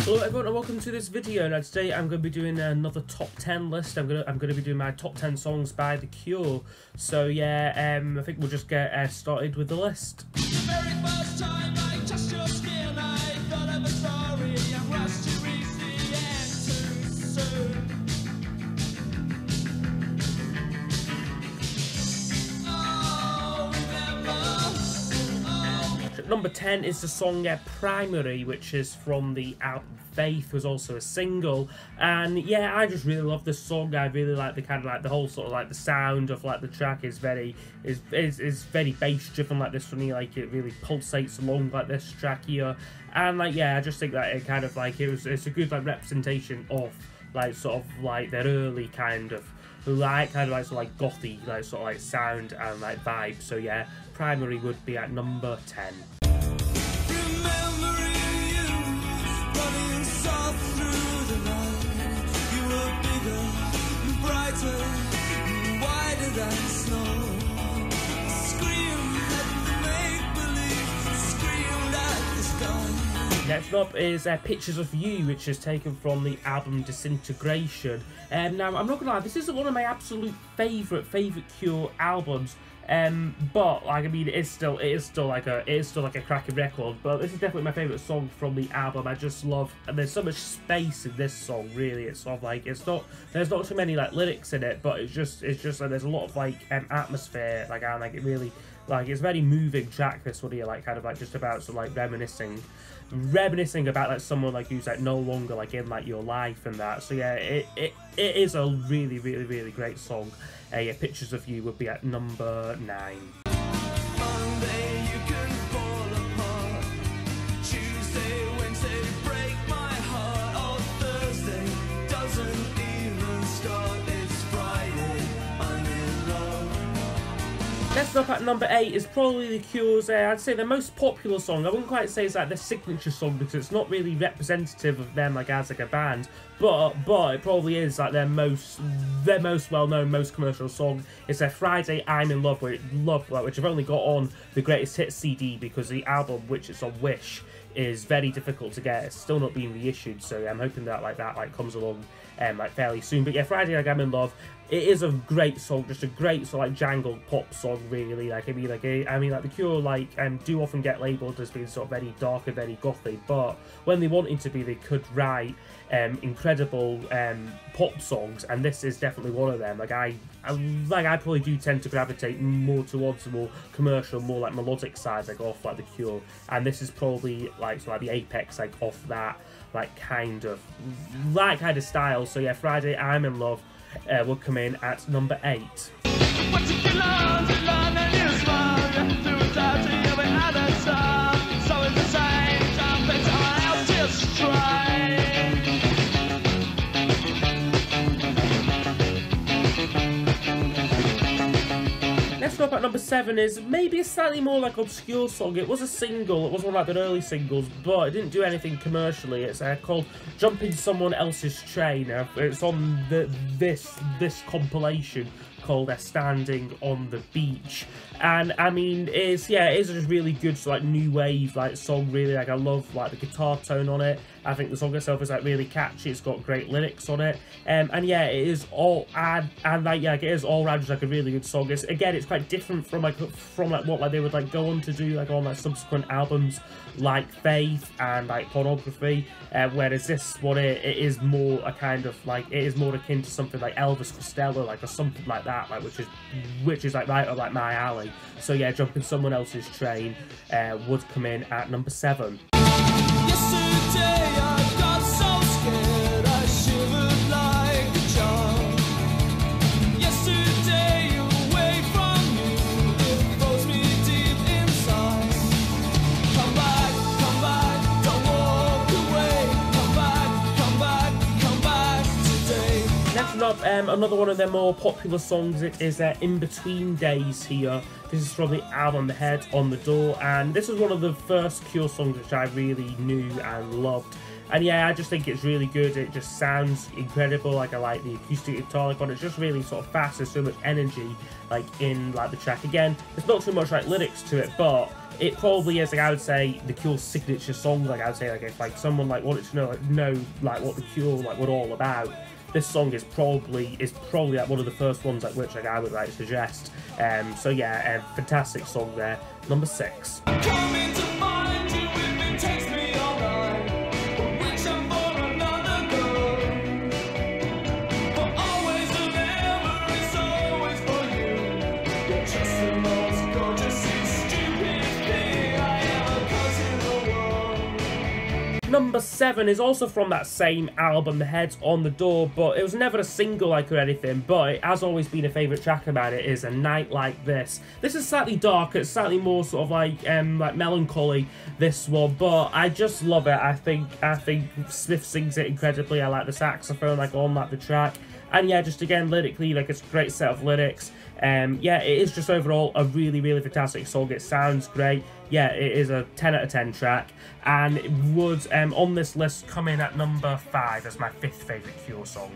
Hello everyone and welcome to this video. Now today I'm going to be doing another top 10 list. I'm going to be doing my top 10 songs by The Cure. So yeah, I think we'll just get started with the list. The very first time I touched your skin, I thought of a story. I rushed to reach the end too soon. Oh, remember. At number 10 is the song Primary, which is from the album Faith, was also a single. And yeah, I just really love this song. I really like the kind of like the whole sort of like the sound of like the track is very bass driven like this for me. Like it really pulsates along like this track here. And like yeah, I just think that it kind of like it's a good like representation of like sort of like their early kind of like gothy like sort of like sound and like vibe. So yeah, Primary would be at number 10. Next up is Pictures of You, which is taken from the album Disintegration. Now, I'm not gonna lie, this isn't one of my absolute favourite Cure albums. But like I mean, it is still like a cracking record. But this is definitely my favourite song from the album. I just love, and there's so much space in this song. Really, it's sort of like there's not too many like lyrics in it, but it's just like there's a lot of like atmosphere. Like and like it really like it's a very moving track. This one here, like kind of like just about sort of like reminiscing about like someone like who's like no longer like in like your life and that. So yeah, it is a really great song. Yeah, Pictures of You would be at number 9. Monday you can fall apart. Tuesday, Wednesday break my heart. Oh, Thursday doesn't even start. It's Friday, I'm in love. Next up at number 8 is probably The Cure's, I'd say their most popular song. I wouldn't quite say it's like their signature song because it's not really representative of them like as like a band, but it probably is like their most well-known, most commercial song. It's their Friday I'm in Love, which I've only got on the Greatest Hits CD because the album, which is on Wish, is very difficult to get. It's still not being reissued, so I'm hoping that that comes along like fairly soon. But yeah, Friday I'm in Love. It is a great song, just a great sort of like jangled pop song, really. Like I mean, The Cure do often get labelled as being sort of very dark and very gothy, but when they wanted to be, they could write incredible pop songs, and this is definitely one of them. I probably do tend to gravitate more towards the more commercial, more like melodic sides, like off like The Cure, and this is probably like the apex like off that kind of style. So yeah, Friday I'm in Love will come in at number 8. Next up at number 7 is maybe a slightly more like obscure song. It was a single, it was one of like the early singles, but it didn't do anything commercially. It's called Jumping Someone Else's Train. It's on this compilation called Standing on the Beach. And I mean, it is a just really good like new wave like song. Really, like I love like the guitar tone on it. I think the song itself is like really catchy. It's got great lyrics on it, and yeah, it is all it is all around just like a really good song. It's quite different from what they would like go on to do like on like subsequent albums like Faith and like Pornography. Whereas this one it is more a kind of like it is more akin to something like Elvis Costello or something like that, which is like right up like my alley. So yeah, Jumping Someone Else's Train would come in at number 7. Yesterday I got so scared I shivered like a child. Yesterday away from you, it froze me deep inside. Come back, don't walk away. Come back today. Next up, another one of their more popular songs is In Between Days here. This is from the album Head on the Door, and this is one of the first Cure songs which I really knew and loved. And yeah, I just think it's really good. It just sounds incredible. Like I like the acoustic guitar on it. It's just really sort of fast. There's so much energy like in like the track. Again, there's not too much like lyrics to it, but it probably is, like, I would say, The Cure's signature song. Like, I would say, like, if like someone like wanted to know like what The Cure like were all about, this song is probably like one of the first ones like which like I would like suggest. So yeah, fantastic song there. Number 6. Coming to find you if it takes me all night. Wishing for another girl. But always remember it's always for you. You're just the most gorgeous and stupid thing I ever caught in the world. Number 7 is also from that same album, The Heads on the Door, but it was never a single like or anything, but it has always been a favourite track about it, is A Night Like This. This is slightly darker, it's slightly more sort of like melancholy, this one, but I just love it. I think Smith sings it incredibly. I like the saxophone like on like the track, and yeah, just again lyrically, like it's a great set of lyrics. Yeah, it is just overall a really, really fantastic song. It sounds great. Yeah, it is a 10 out of 10 track, and it would, on this list, come in at number 5 as my 5th favourite Cure song.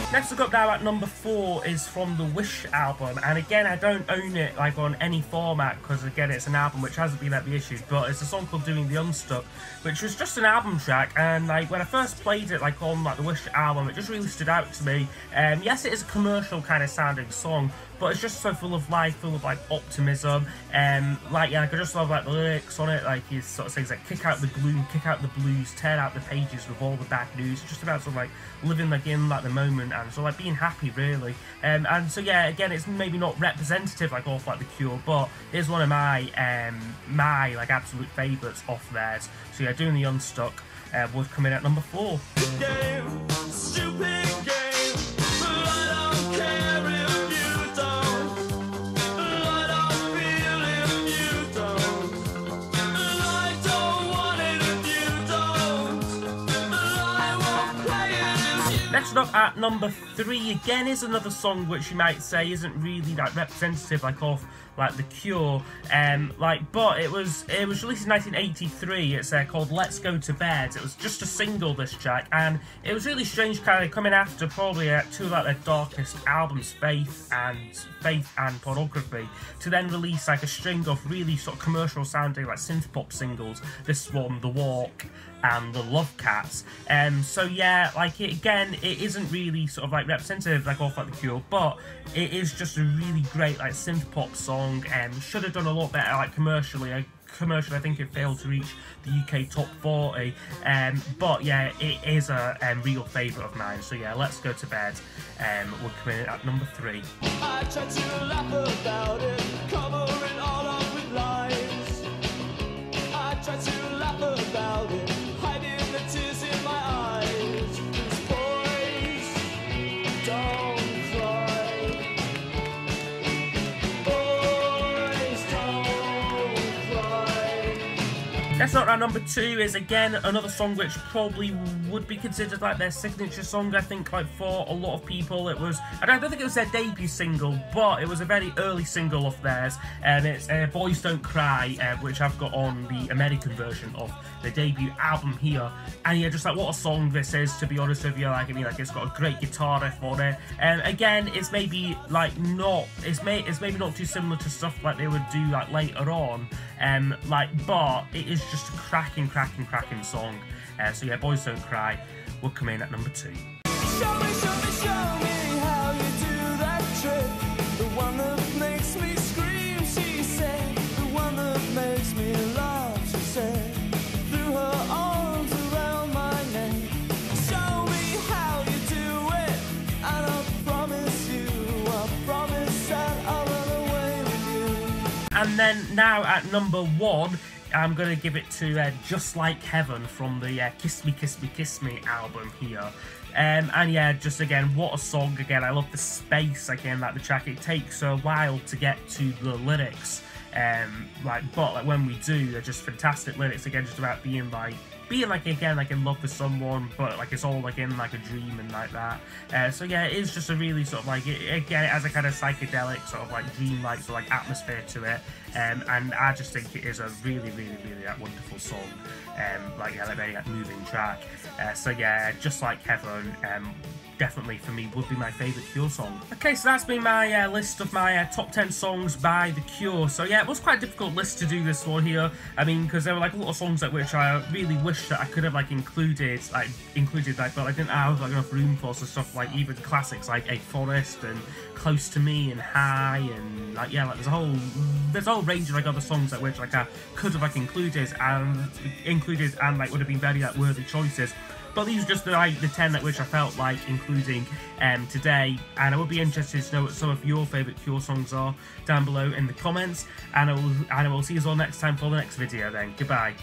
Next up now at number 4 is from the Wish album, and again I don't own it like on any format because again it's an album which hasn't been at the issues, but it's a song called Doing the Unstuck, which was just an album track, and like when I first played it like on like the Wish album, it just really stood out to me. Yes, it is a commercial kind of sounding song, but it's just so full of life, full of like optimism, like yeah, I could just love like the lyrics on it, like he sort of sings like kick out the gloom, kick out the blues, tear out the pages with all the bad news. It's just about sort of like living like in like the moment and so like being happy really. And so yeah, again it's maybe not representative like off like The Cure, but it's one of my my like absolute favourites off theirs. So yeah, Doing the Unstuck would come in at number 4. Game, stupid game, but I don't care if you don't. I don't feel if you don't. I don't want it if you don't. I won't play it if you. Next up at number 3 again is another song which you might say isn't really like representative like of like The Cure, but it was released in 1983. It's called Let's Go to Bed. It was just a single, this track, and it was really strange, kind of coming after probably two of like their darkest albums, Faith and Pornography, to then release like a string of really sort of commercial sounding like synth pop singles. This one, The Walk and The Love Cats. So yeah, like it isn't really sort of like representative like off like The Cure, but it is just a really great like synth pop song. Should have done a lot better like commercially. I think it failed to reach the UK top 40, but yeah, it is a real favourite of mine. So yeah, Let's Go to Bed will come in at number 3. I try to laugh about it, cover it all up with lies. I try to laugh about it, hiding the tears in my eyes. 'Cause boys don't cry. Boys don't cry. Next up at number 2 is again another song which probably would be considered like their signature song. I think like for a lot of people it was, I don't think it was their debut single, but it was a very early single of theirs, and it's Boys Don't Cry, which I've got on the American version of the debut album here. And yeah, just like what a song this is, to be honest with you. Like I mean, like it's got a great guitar riff on it, and again it's maybe like not, it's maybe not too similar to stuff like they would do like later on, but it is just a cracking song. So yeah, Boys Don't Cry will come in at number 2. Show me how you do that trick. The one that makes me scream, she said. The one that makes me laugh, she said. Threw her arms around my neck. Show me how you do it, and I promise that I'll run away with you. And then now at number 1, I'm going to give it to Just Like Heaven from the Kiss Me, Kiss Me, Kiss Me album here. And yeah, just again, what a song. Again, I love the space, again, like the track. It takes a while to get to the lyrics, but when we do, they're just fantastic lyrics, again, just about being like being like, again, like in love with someone, but like it's all like in like a dream and like that. So yeah, it is just a really sort of like, again, it has a kind of psychedelic sort of like dream-like sort of like atmosphere to it, and I just think it is a really like, wonderful song, like yeah, like very like, moving track. So yeah, just like Heaven, definitely for me would be my favourite Cure song. Okay, so that's been my list of my top 10 songs by The Cure. So yeah, it was quite a difficult list to do this one here. I mean, because there were like a lot of songs at which I really wish that I could have like included, but I didn't have like enough room for. So stuff like even classics like A Forest and Close to Me and High, and like yeah, like there's a whole range of like other songs at which like I could have like included and like would have been very like worthy choices. But these are just the 10 at which I felt like including today, and I would be interested to know what some of your favourite Cure songs are down below in the comments, and I will see you all next time for the next video then. Goodbye.